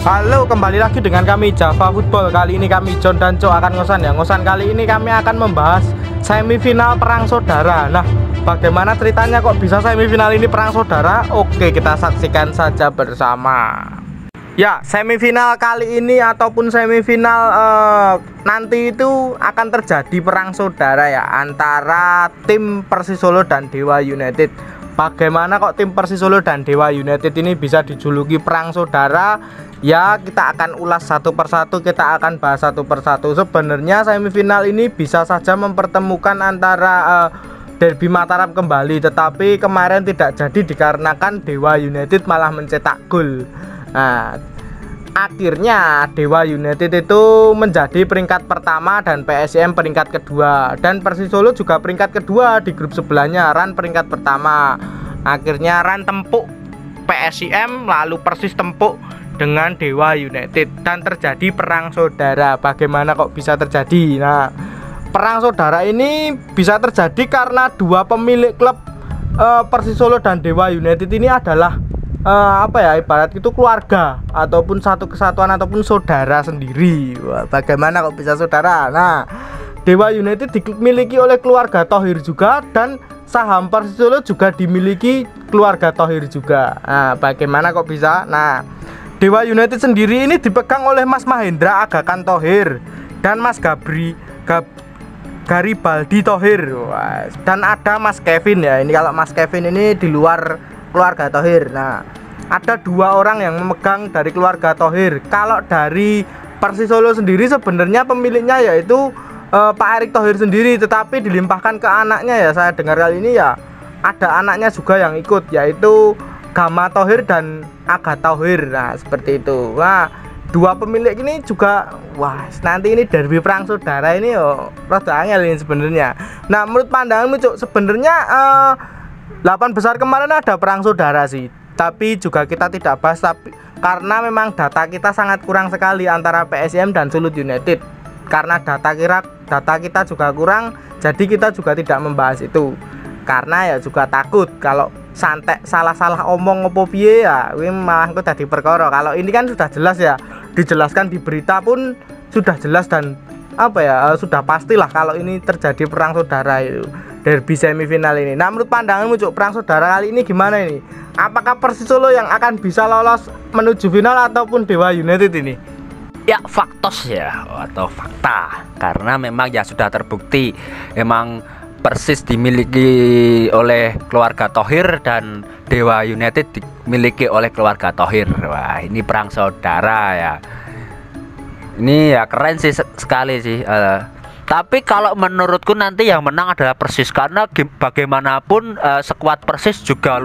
Halo, kembali lagi dengan kami Java Football. Kali ini kami John dan Cok akan ngosan ya. Ngosan kali ini kami akan membahas semifinal perang saudara. Nah, bagaimana ceritanya kok bisa semifinal ini perang saudara? Oke, kita saksikan saja bersama. Ya, semifinal kali ini ataupun semifinal nanti itu akan terjadi perang saudara ya, antara tim Persis Solo dan Dewa United. Bagaimana kok tim Persis Solo dan Dewa United ini bisa dijuluki perang saudara? Ya, kita akan ulas satu persatu, kita akan bahas satu persatu. Sebenarnya semifinal ini bisa saja mempertemukan antara Derby Mataram kembali, tetapi kemarin tidak jadi dikarenakan Dewa United malah mencetak gol. Nah, akhirnya Dewa United itu menjadi peringkat pertama dan PSIM peringkat kedua, dan Persis Solo juga peringkat kedua di grup sebelahnya. Ran peringkat pertama. Akhirnya Ran tempuk PSIM, lalu Persis tempuk dengan Dewa United dan terjadi perang saudara. Bagaimana kok bisa terjadi? Nah, perang saudara ini bisa terjadi karena dua pemilik klub Persis Solo dan Dewa United ini adalah ibarat itu keluarga ataupun satu kesatuan ataupun saudara sendiri. Wah, bagaimana kok bisa saudara? Nah, Dewa United dimiliki oleh keluarga Thohir juga, dan saham Persis Solo juga dimiliki keluarga Thohir juga. Nah, bagaimana kok bisa? Nah, Dewa United sendiri ini dipegang oleh Mas Mahendra Agakan Thohir dan Mas Garibaldi Thohir. Wah, dan ada Mas Kevin ya. Ini kalau Mas Kevin ini di luar keluarga Thohir. Nah, ada dua orang yang memegang dari keluarga Thohir. Kalau dari Persis Solo sendiri sebenarnya pemiliknya yaitu Pak Erick Thohir sendiri, tetapi dilimpahkan ke anaknya ya. Saya dengar kali ini ya ada anaknya juga yang ikut, yaitu Gama Thohir dan Aga Thohir. Nah, seperti itu. Nah, dua pemilik ini juga, wah, nanti ini derby perang saudara ini rada angel ini sebenarnya. Nah, menurut pandanganmu Cuk, sebenarnya 8 besar kemarin ada perang saudara sih, tapi juga kita tidak bahas, tapi karena memang data kita sangat kurang sekali antara PSIM dan Sulut United. Karena data kita juga kurang, jadi kita juga tidak membahas itu. Karena ya juga takut kalau santai salah-salah omong opo piye ya, ini malah kok dadi perkara. Kalau ini kan sudah jelas ya, dijelaskan di berita pun sudah jelas, dan sudah pastilah kalau ini terjadi perang saudara itu, derby semifinal ini. Nah, menurut pandanganmu Cuk, perang saudara kali ini gimana ini? Apakah Persis Solo yang akan bisa lolos menuju final ataupun Dewa United ini? Ya, faktos ya, atau fakta, karena memang ya sudah terbukti memang Persis dimiliki oleh keluarga Thohir dan Dewa United dimiliki oleh keluarga Thohir. Wah, ini perang saudara ya. Ini ya keren sih sekali sih. Tapi kalau menurutku nanti yang menang adalah Persis, karena bagaimanapun skuad Persis juga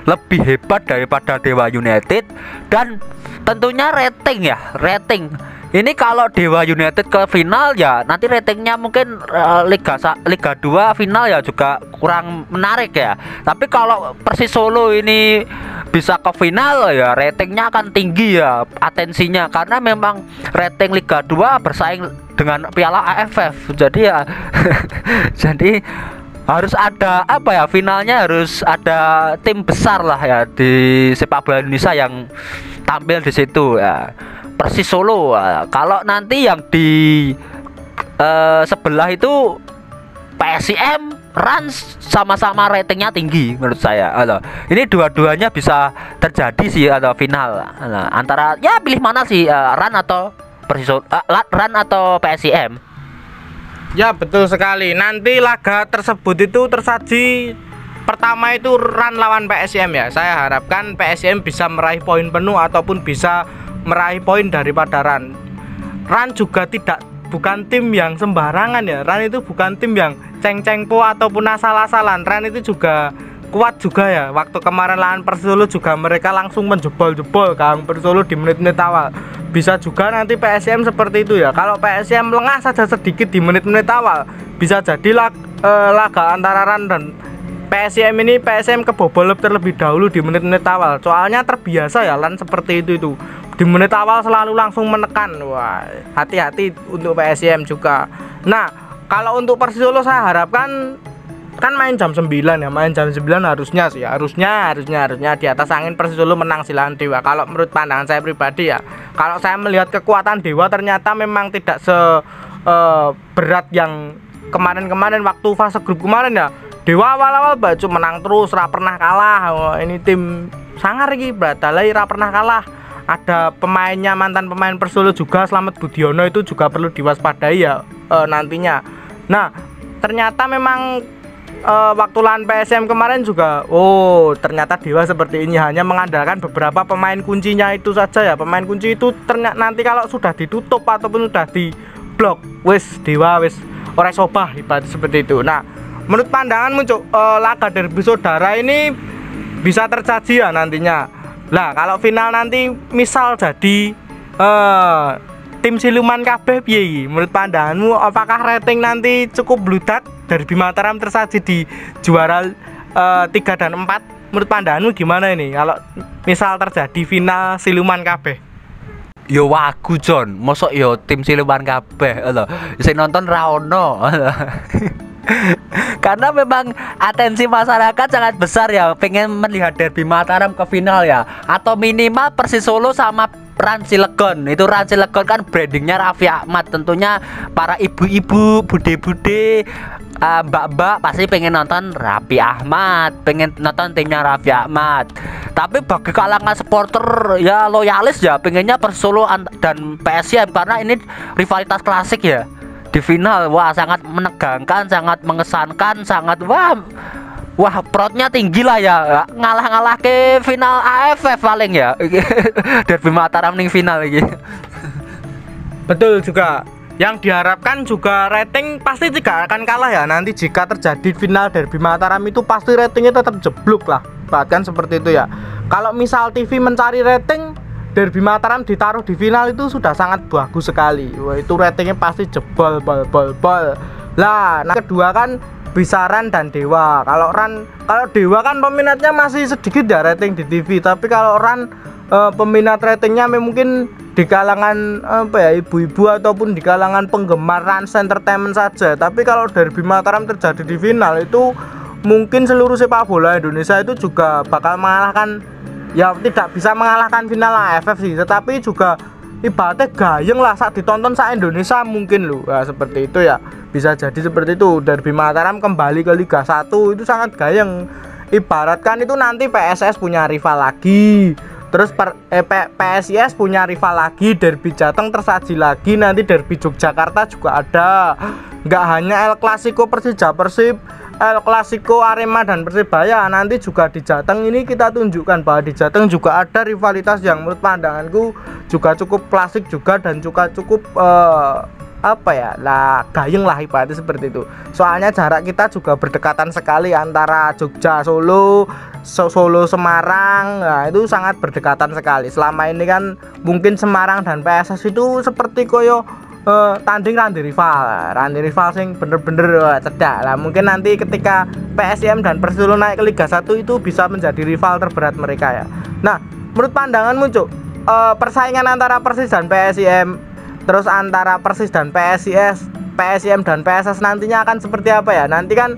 lebih hebat daripada Dewa United, dan tentunya rating. Ini kalau Dewa United ke final ya nanti ratingnya mungkin Liga 2 final ya juga kurang menarik ya. Tapi kalau Persis Solo ini bisa ke final ya ratingnya akan tinggi ya, atensinya, karena memang rating Liga 2 bersaing dengan Piala AFF. Jadi ya jadi harus ada finalnya harus ada tim besar lah ya di sepak bola Indonesia yang tampil di situ ya. Persis Solo, kalau nanti yang di sebelah itu PSIM, Rans sama-sama ratingnya tinggi menurut saya. Ini dua-duanya bisa terjadi sih final. Antara ya pilih mana sih, Ran atau Persis Solo, Ran atau PSIM? Ya, betul sekali. Nanti laga tersebut itu tersaji pertama itu Ran lawan PSIM ya. Saya harapkan PSIM bisa meraih poin penuh ataupun bisa meraih poin daripada Ran. Ran juga bukan tim yang sembarangan ya. Ran itu bukan tim yang ceng-cengpo ataupun asal-asalan. Ran itu juga kuat juga ya. Waktu kemarin lawan Persis Solo juga mereka langsung menjebol-jebol Kang Persis Solo di menit-menit awal. Bisa juga nanti PSIM seperti itu ya. Kalau PSIM lengah saja sedikit di menit-menit awal, bisa jadi laga antara Ran dan PSIM ini PSIM kebobol terlebih dahulu di menit-menit awal. Soalnya terbiasa ya Ran seperti itu. Di menit awal selalu langsung menekan. Wah, hati-hati untuk PSIM juga. Nah, kalau untuk Persis Solo saya harapkan kan main jam 9 ya, main jam 9 harusnya sih, harusnya di atas angin Persis Solo menang si lawan Dewa. Kalau menurut pandangan saya pribadi ya, kalau saya melihat kekuatan Dewa ternyata memang tidak berat yang kemarin waktu fase grup kemarin ya. Dewa awal-awal baju menang terus, ra pernah kalah. Ini tim sangar iki, Bratalai ra pernah kalah. Ada pemainnya, mantan pemain Persolo juga, Slamet Budiono, itu juga perlu diwaspadai ya nantinya. Nah, ternyata memang waktu lawan PSM kemarin juga, ternyata Dewa seperti ini, hanya mengandalkan beberapa pemain kuncinya itu saja ya. Pemain kunci itu ternyata nanti kalau sudah ditutup ataupun sudah di blok, Dewa ora sobah ibarat seperti itu. Nah, menurut pandanganmu Cuk, laga derby saudara ini bisa terjadi ya nantinya. Lah, kalau final nanti misal jadi tim siluman kabeh piye? Menurut pandanganmu apakah rating nanti cukup bludak derby Mataram tersaji di juara 3 dan 4? Menurut pandanganmu gimana ini kalau misal terjadi final siluman kabeh? Yo wagu John, mosok yo tim siluman kabeh lho. Sing nonton ra ono. Karena memang atensi masyarakat sangat besar ya, pengen melihat derby Mataram ke final ya, atau minimal Persis Solo sama Rans Cilegon. Itu Rans Cilegon kan brandingnya Raffi Ahmad, tentunya para ibu-ibu, bude-bude, mbak-mbak pasti pengen nonton Raffi Ahmad, pengen nonton timnya Raffi Ahmad. Tapi bagi kalangan supporter ya loyalis ya, pengennya Persis Solo dan PSM karena ini rivalitas klasik ya. Di final, wah sangat menegangkan, sangat mengesankan, sangat wah perutnya tinggi lah ya, ngalah ke final AFF paling ya. Derby Mataram ning final iki. Betul juga. Yang diharapkan juga rating pasti tidak akan kalah ya. Nanti jika terjadi final derby Mataram itu pasti ratingnya tetap jeblok lah. Bahkan seperti itu ya. Kalau misal TV mencari rating derby Mataram ditaruh di final itu sudah sangat bagus sekali. Wah, itu ratingnya pasti jebol bol. Lah, nah kedua kan bisa Ran dan Dewa. Kalau Dewa kan peminatnya masih sedikit ya rating di TV, tapi kalau Ran peminat ratingnya mungkin di kalangan ibu-ibu ataupun di kalangan penggemar Rans Entertainment saja. Tapi kalau derby Mataram terjadi di final itu mungkin seluruh sepak bola Indonesia itu juga bakal mengalahkan. Ya tidak bisa mengalahkan final AFF sih, tetapi juga ibaratnya gayeng lah saat ditonton Indonesia mungkin loh. Nah, seperti itu ya, bisa jadi seperti itu. Derby Mataram kembali ke Liga 1 itu sangat gayeng. Ibaratkan itu nanti PSS punya rival lagi, terus PSIS punya rival lagi, derby Jateng tersaji lagi, nanti derby Yogyakarta juga ada. Nggak hanya El Clasico Persija Persib, El Clasico Arema dan Persebaya, nanti juga di Jateng ini kita tunjukkan bahwa di Jateng juga ada rivalitas yang menurut pandanganku juga cukup klasik juga dan juga cukup gayeng lah ibaratnya seperti itu. Soalnya jarak kita juga berdekatan sekali antara Jogja Solo, Solo Semarang. Nah, itu sangat berdekatan sekali. Selama ini kan mungkin Semarang dan PSS itu seperti koyo tanding randi rival sing bener-bener cedak lah. Mungkin nanti ketika PSM dan Persis Solo naik ke Liga 1 itu bisa menjadi rival terberat mereka ya. Nah, menurut pandanganmu Cuk, persaingan antara Persis dan PSM, terus antara Persis dan PSM dan PSS nantinya akan seperti apa ya? Nanti kan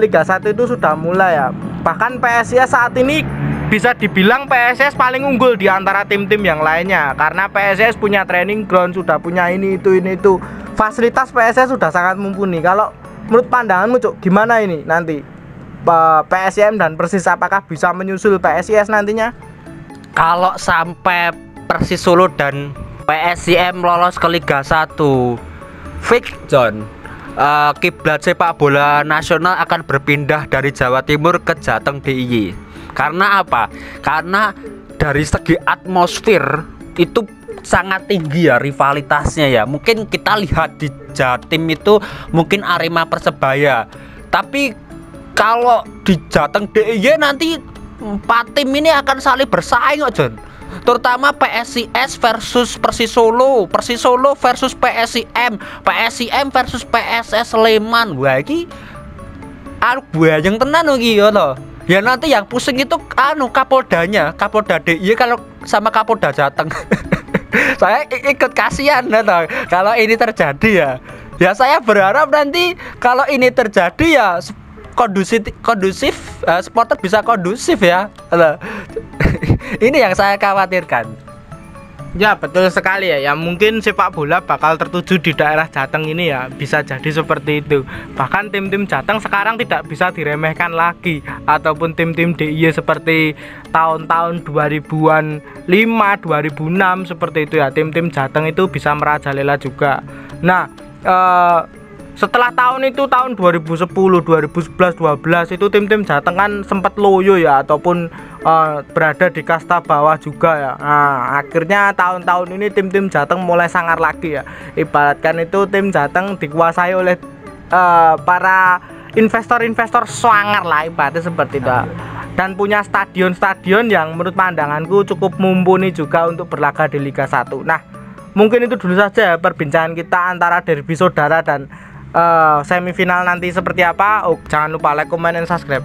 Liga 1 itu sudah mulai ya. Bahkan PSIS saat ini bisa dibilang PSS paling unggul di antara tim-tim yang lainnya, karena PSS punya training ground, sudah punya ini itu. Fasilitas PSS sudah sangat mumpuni. Kalau menurut pandanganmu Cuk, gimana ini nanti PSM dan Persis, apakah bisa menyusul PSIS nantinya? Kalau sampai Persis Solo dan PSIM lolos ke Liga 1, fix John, kiblat sepak bola nasional akan berpindah dari Jawa Timur ke Jateng DIY. Karena apa? Karena dari segi atmosfer itu sangat tinggi ya rivalitasnya ya. Mungkin kita lihat di Jatim itu mungkin Arema Persebaya, tapi kalau di Jateng DIY nanti 4 tim ini akan saling bersaing kok John. Terutama PSIS versus Persis Solo, Persis Solo versus PSIM, PSIM versus PSS Sleman. Wah iki yang tenan iki ya loh. Ya nanti yang pusing itu Kapolda DIY kalau sama Kapolda Jateng. Saya ikut kasihan kalau ini terjadi ya. Ya saya berharap nanti kalau ini terjadi ya kondusif, supporter bisa kondusif ya. Ini yang saya khawatirkan. Ya betul sekali ya. Ya mungkin sepak bola bakal tertuju di daerah Jateng ini ya, bisa jadi seperti itu. Bahkan tim-tim Jateng sekarang tidak bisa diremehkan lagi, ataupun tim-tim DIY seperti tahun-tahun 2000-an 5, 2006 seperti itu ya. Tim-tim Jateng itu bisa merajalela juga. Nah, setelah tahun itu tahun 2010, 2011, 12 itu tim-tim Jateng kan sempat loyo ya, ataupun berada di kasta bawah juga ya. Nah, akhirnya tahun-tahun ini tim-tim Jateng mulai sangar lagi ya. Ibaratkan itu tim Jateng dikuasai oleh para investor-investor sangar lah, ibaratnya seperti itu. Dan punya stadion-stadion yang menurut pandanganku cukup mumpuni juga untuk berlaga di Liga 1. Nah, mungkin itu dulu saja perbincangan kita antara derby saudara dan semifinal nanti seperti apa. Oh, jangan lupa like, comment, dan subscribe.